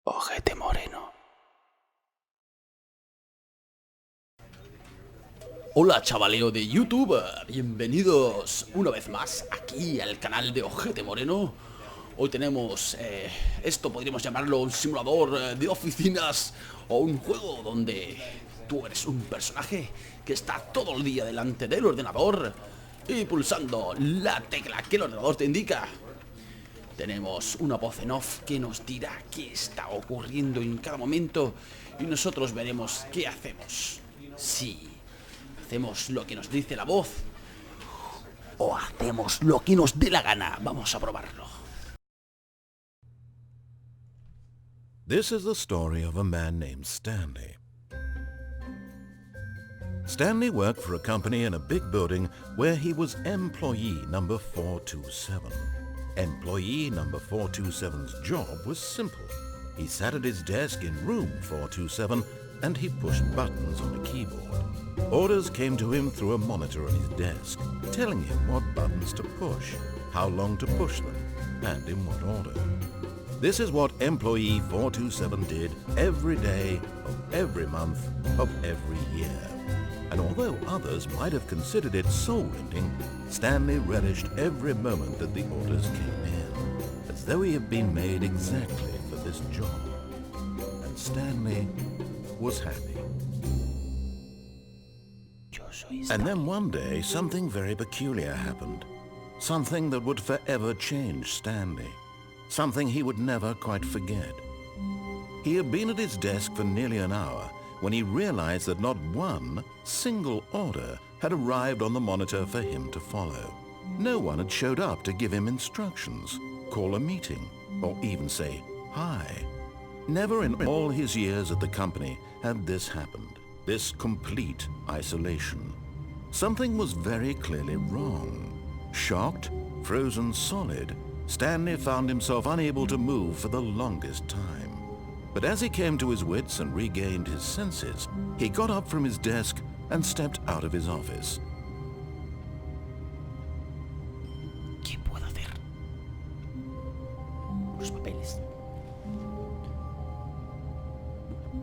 Ojete moreno. Hola chavaleo de YouTube, bienvenidos una vez más aquí al canal de Ojete Moreno. Hoy tenemos, esto podríamos llamarlo un simulador de oficinas o un juego donde tú eres un personaje que está todo el día delante del ordenador y pulsando la tecla que el ordenador te indica. Tenemos una voz en off que nos dirá qué está ocurriendo en cada momento y nosotros veremos qué hacemos. Sí, hacemos lo que nos dice la voz o hacemos lo que nos dé la gana. Vamos a probarlo. This is the story of a man named Stanley. Stanley worked for a company in a big building where he was employee number 427. Employee number 427's job was simple. He sat at his desk in room 427 and he pushed buttons on a keyboard. Orders came to him through a monitor on his desk, telling him what buttons to push, how long to push them, and in what order. This is what employee 427 did every day of every month of every year. And although others might have considered it soul-rending, Stanley relished every moment that the orders came in, as though he had been made exactly for this job. And Stanley was happy. And then one day, something very peculiar happened. Something that would forever change Stanley. Something he would never quite forget. He had been at his desk for nearly an hour when he realized that not one single order had arrived on the monitor for him to follow. No one had showed up to give him instructions, call a meeting, or even say hi. Never in all his years at the company had this happened, this complete isolation. Something was very clearly wrong. Shocked, frozen solid, Stanley found himself unable to move for the longest time. But as he came to his wits and regained his senses, he got up from his desk and stepped out of his office. ¿Qué puedo hacer? Los papeles.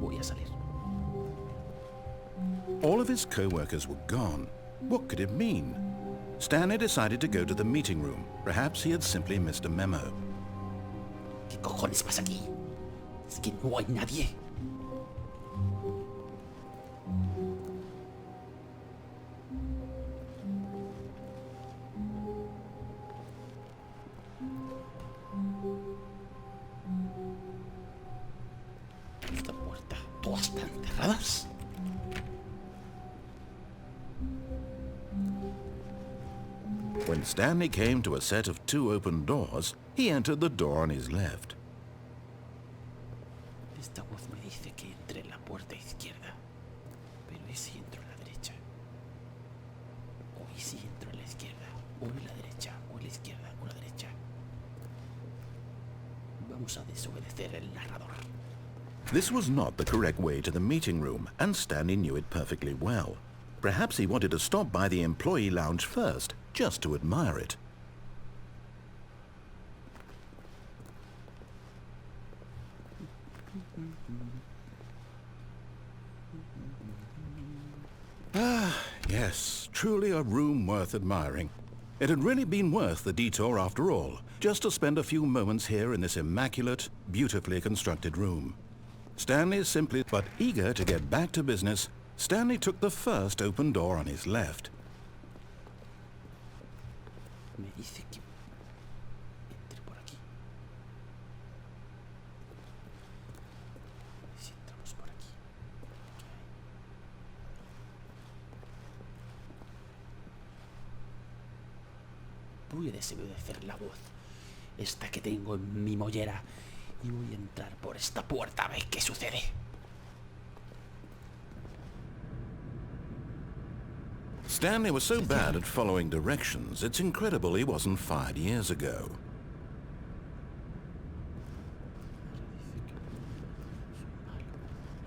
Voy a salir. All of his co-workers were gone. What could it mean? Stanley decided to go to the meeting room. Perhaps he had simply missed a memo. ¿Qué cojones pasa aquí? Es que no hay nadie. Esta puerta, todas están cerradas. When Stanley came to a set of two open doors, he entered the door on his left. Esta voz me dice que entre en la puerta izquierda. Pero ¿y si entro en la derecha? ¿O y si entro en la izquierda? ¿O en la derecha? ¿O en la izquierda? ¿O en la derecha? Vamos a desobedecer el narrador. This was not the correct way to the meeting room, and Stanley knew it perfectly well. Perhaps he wanted to stop by the employee lounge first, just to admire it. Yes, truly a room worth admiring. It had really been worth the detour after all, just to spend a few moments here in this immaculate, beautifully constructed room. Stanley simply, but eager to get back to business, Stanley took the first open door on his left. Me dice que entre por aquí. Si entramos por aquí. ¿Qué hay? Voy a desobedecer la voz, esta que tengo en mi mollera, y voy a entrar por esta puerta a ver qué sucede. Stanley was so bad at following directions, it's incredible he wasn't fired years ago.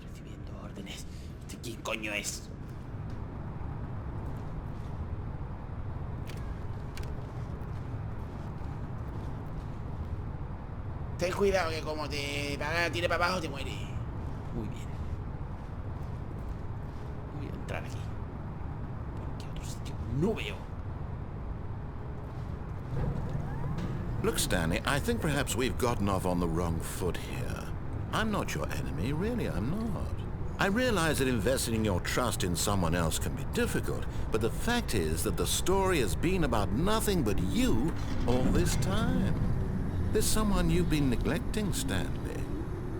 Recibiendo órdenes. ¿Quién coño es? Ten cuidado que como te tire para abajo te muere. Muy bien. Voy a entrar aquí. ¿Por qué otro sitio? No veo. Look, Stanley, I think perhaps we've gotten off on the wrong foot here. I'm not your enemy, really, I'm not. I realize that investing your trust in someone else can be difficult, but the fact is that the story has been about nothing but you all this time. There's someone you've been neglecting, Stanley.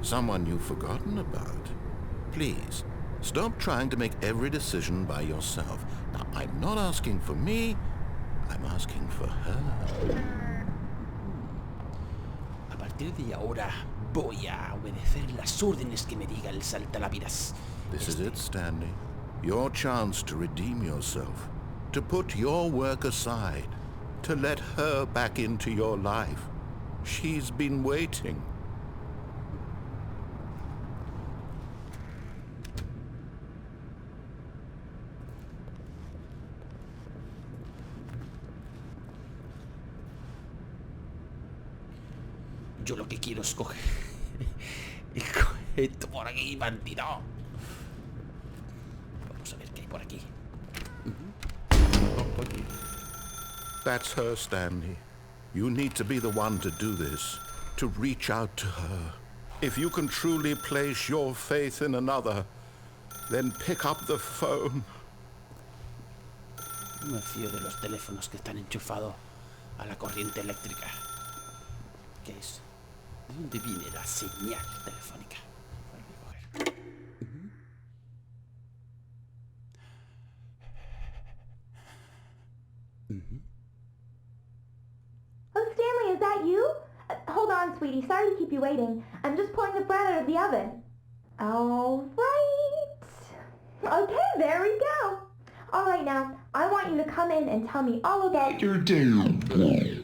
Someone you've forgotten about. Please, stop trying to make every decision by yourself. Now, I'm not asking for me, I'm asking for her. A partir de ahora voy a obedecer las órdenes que me diga el saltalápidas. This is it, Stanley. Your chance to redeem yourself. To put your work aside. To let her back into your life. She's been waiting. Yo lo que quiero es coger esto por aquí, bandido. Vamos a ver qué hay por aquí. That's her, Stanley. You need to be the one to do this. To reach out to her. If you can truly place your faith in another, then pick up the phone. No me fío de los teléfonos que están enchufados a la corriente eléctrica. ¿Qué es? ¿De dónde viene la señal telefónica? Voy a coger. Oh, Stanley, is that you? Hold on, sweetie. Sorry to keep you waiting. I'm just pulling the bread out of the oven. All right. Okay, there we go. All right, now, I want you to come in and tell me all about your day.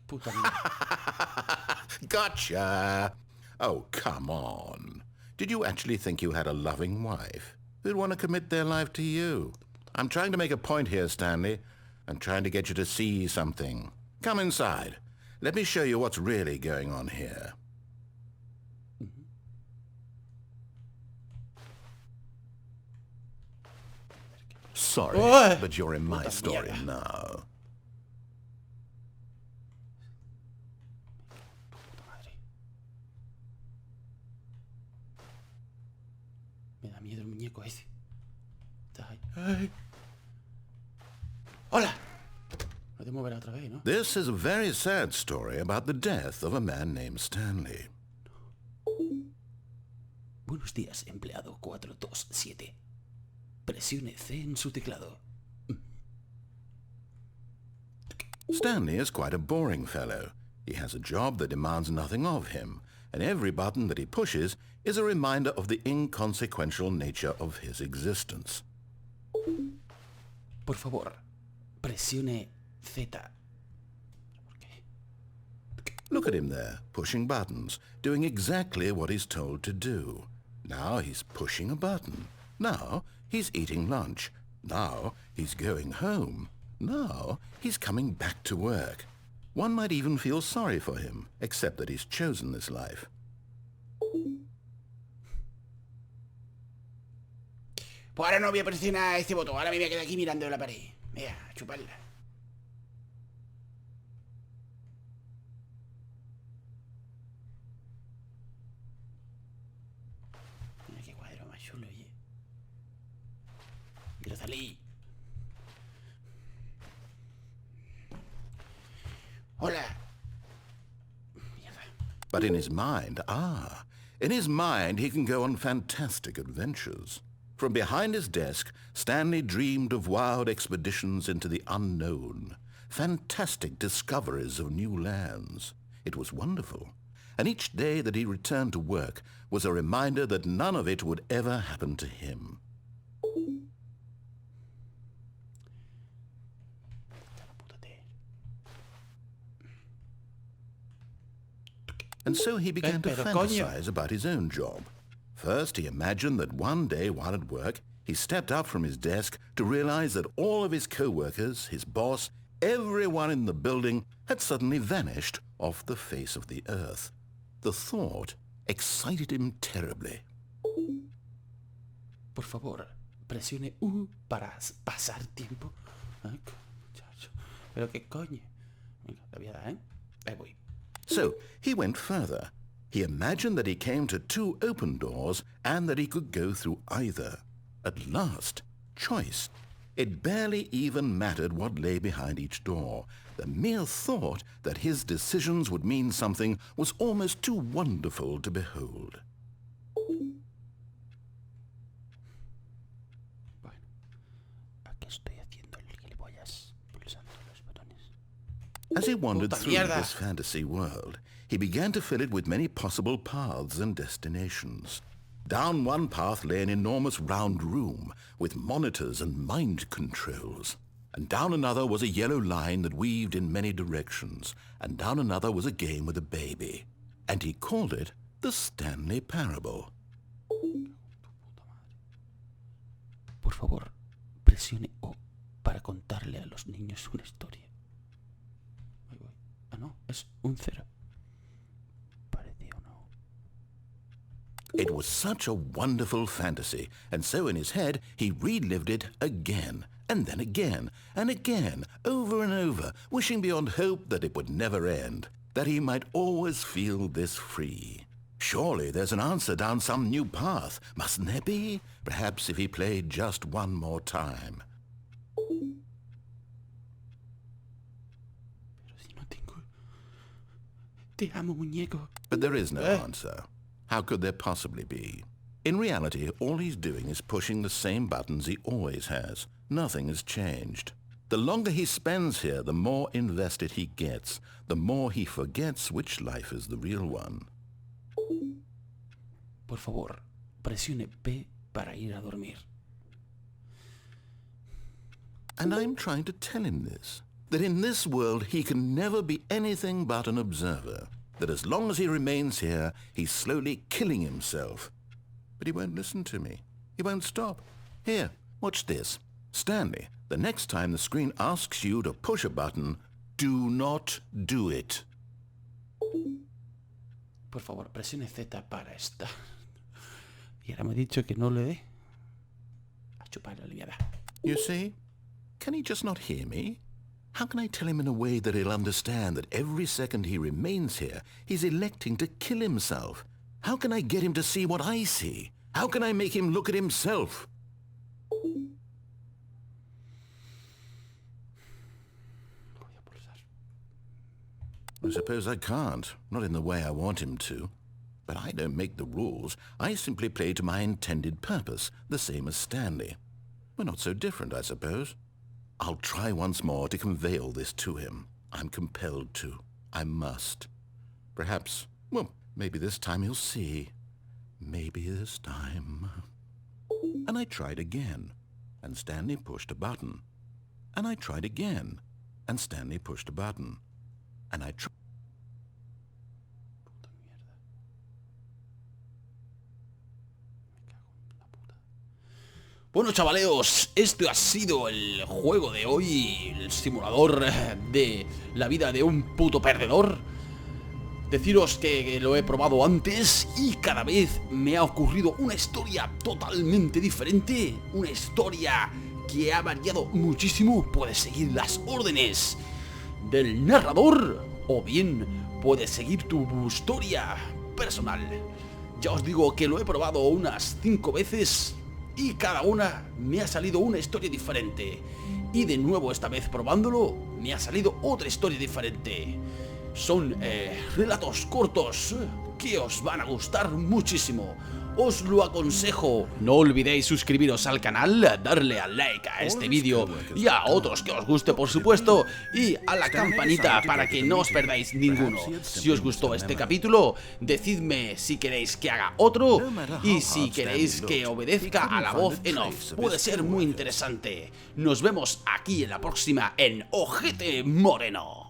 Puta mierda. Gotcha! Oh, come on. Did you actually think you had a loving wife who'd want to commit their life to you? I'm trying to make a point here, Stanley. I'm trying to get you to see something. Come inside. Let me show you what's really going on here. Sorry, Oi! but you're in my Puta story mierda. now. Puta madre. Me da miedo el muñeco ese. Está ahí. ¡Ay! ¡Hola! No te moverá otra vez, ¿no? This is a very sad story about the death of a man named Stanley. Buenos días, empleado 427. Presione C en su teclado. Stanley is quite a boring fellow. He has a job that demands nothing of him, and every button that he pushes is a reminder of the inconsequential nature of his existence. Por favor, presione Z. ¿Por qué? Look at him there, pushing buttons, doing exactly what he's told to do. Now he's pushing a button. Now he's eating lunch. Now he's going home. Now he's coming back to work. One might even feel sorry for him, except that he's chosen this life. Pues ahora no voy a presionar este botón. Ahora me voy a quedar aquí mirando la pared. Mira, a chuparla. Mira qué cuadro más chulo, oye. Quiero salir. Hola. Mierda. But in his mind, in his mind he can go on fantastic adventures. From behind his desk, Stanley dreamed of wild expeditions into the unknown, fantastic discoveries of new lands. It was wonderful, and each day that he returned to work was a reminder that none of it would ever happen to him. And so he began to Pero, coño. fantasize about his own job. First, he imagined that one day while at work, he stepped up from his desk to realize that all of his co-workers, his boss, everyone in the building had suddenly vanished off the face of the earth. The thought excited him terribly. Por favor, presione U para pasar tiempo. Ay, muchacho. Pero qué coño. Venga, la voy a dar, ¿eh? Ahí voy. So he went further. He imagined that he came to 2 open doors and that he could go through either. At last, choice. It barely even mattered what lay behind each door. The mere thought that his decisions would mean something was almost too wonderful to behold. Bueno, aquí estoy haciendo el gilipollas, pulsando los botones. As he wandered Puta through mierda. this fantasy world, he began to fill it with many possible paths and destinations. Down one path lay an enormous round room with monitors and mind controls. And down another was a yellow line that weaved in many directions. And down another was a game with a baby. And he called it the Stanley Parable. Por favor, presione O para contarle a los niños una historia. Ahí voy. Ah, no, es un 0. Parecía o no. It was such a wonderful fantasy, and so in his head he relived it again, and then again, and again, over and over, wishing beyond hope that it would never end, that he might always feel this free. Surely there's an answer down some new path, mustn't there be? Perhaps if he played just one more time. Pero si no tengo... Te amo, muñeco. But there is no answer. How could there possibly be? In reality, all he's doing is pushing the same buttons he always has. Nothing has changed. The longer he spends here, the more invested he gets, the more he forgets which life is the real one. Por favor, presione P para ir a dormir. And I'm trying to tell him this, that in this world he can never be anything but an observer, that as long as he remains here, he's slowly killing himself. But he won't listen to me. He won't stop. Here, watch this. Stanley, the next time the screen asks you to push a button, do not do it. Por favor, presione Z para estar. Y ahora me ha dicho que no le dé. A chupar la liada. You see? Can he just not hear me? How can I tell him in a way that he'll understand that every second he remains here, he's electing to kill himself? How can I get him to see what I see? How can I make him look at himself? Voy a pulsar. I suppose I can't, not in the way I want him to. But I don't make the rules. I simply play to my intended purpose, the same as Stanley. We're not so different, I suppose. I'll try once more to convey all this to him. I'm compelled to. I must. Perhaps, well, maybe this time he'll see. Maybe this time. And I tried again, and Stanley pushed a button. And I tried again, and Stanley pushed a button. And I tried... Puta mierda. Me cago en la puta. Bueno, chavaleos, este ha sido el juego de hoy, el simulador de la vida de un puto perdedor. Deciros que lo he probado antes y cada vez me ha ocurrido una historia totalmente diferente, una historia que ha variado muchísimo. Puedes seguir las órdenes del narrador o bien puedes seguir tu historia personal. Ya os digo que lo he probado unas 5 veces y cada una me ha salido una historia diferente. Y de nuevo esta vez probándolo me ha salido otra historia diferente. Son relatos cortos que os van a gustar muchísimo. Os lo aconsejo. No olvidéis suscribiros al canal, darle al like a este vídeo y a otros que os guste, por supuesto, y a la campanita para que no os perdáis ninguno. Si os gustó este capítulo, decidme si queréis que haga otro y si queréis que obedezca a la voz en off. Puede ser muy interesante. Nos vemos aquí en la próxima en Ojete Moreno.